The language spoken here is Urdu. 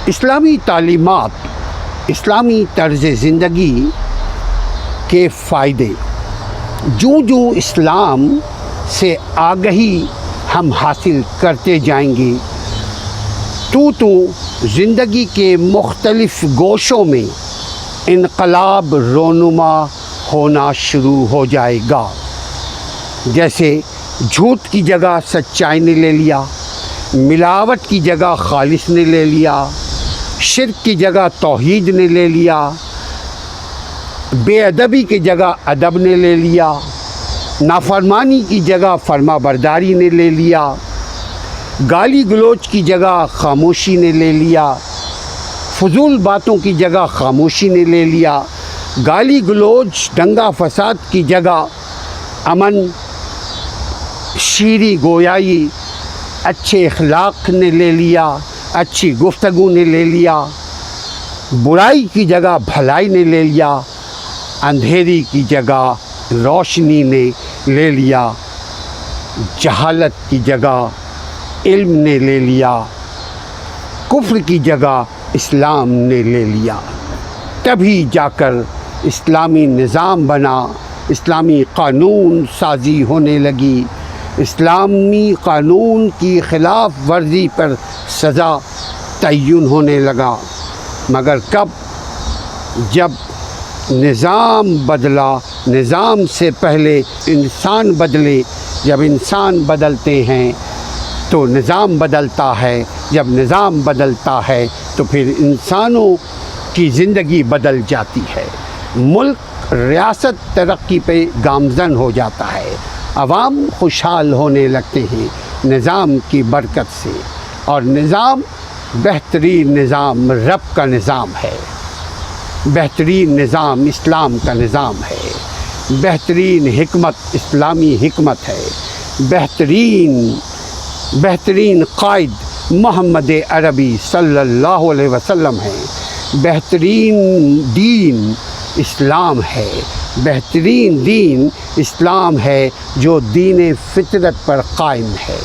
اسلامی تعلیمات، اسلامی طرز زندگی کے فائدے۔ جو اسلام سے آگہی ہم حاصل کرتے جائیں گے تو زندگی کے مختلف گوشوں میں انقلاب رونما ہونا شروع ہو جائے گا۔ جیسے جھوٹ کی جگہ سچائی نے لے لیا، ملاوٹ کی جگہ خالص نے لے لیا، شرک کی جگہ توحید نے لے لیا، بے ادبی کی جگہ ادب نے لے لیا، نافرمانی کی جگہ فرما برداری نے لے لیا، گالی گلوچ کی جگہ خاموشی نے لے لیا، فضول باتوں کی جگہ خاموشی نے لے لیا، گالی گلوچ دنگا فساد کی جگہ امن، شیریں گویائی، اچھے اخلاق نے لے لیا، اچھی گفتگو نے لے لیا، برائی کی جگہ بھلائی نے لے لیا، اندھیری کی جگہ روشنی نے لے لیا، جہالت کی جگہ علم نے لے لیا، کفر کی جگہ اسلام نے لے لیا۔ تبھی جا کر اسلامی نظام بنا، اسلامی قانون سازی ہونے لگی، اسلامی قانون کی خلاف ورزی پر سزا تعین ہونے لگا۔ مگر کب؟ جب نظام بدلا۔ نظام سے پہلے انسان بدلے۔ جب انسان بدلتے ہیں تو نظام بدلتا ہے، جب نظام بدلتا ہے تو پھر انسانوں کی زندگی بدل جاتی ہے، ملک ریاست ترقی پہ گامزن ہو جاتا ہے، عوام خوشحال ہونے لگتے ہیں نظام کی برکت سے۔ اور نظام بہترین نظام رب کا نظام ہے، بہترین نظام اسلام کا نظام ہے، بہترین حکمت اسلامی حکمت ہے، بہترین قائد محمد عربی صلی اللہ علیہ وسلم ہے، بہترین دین اسلام ہے، بہترین دین اسلام ہے جو دین فطرت پر قائم ہے۔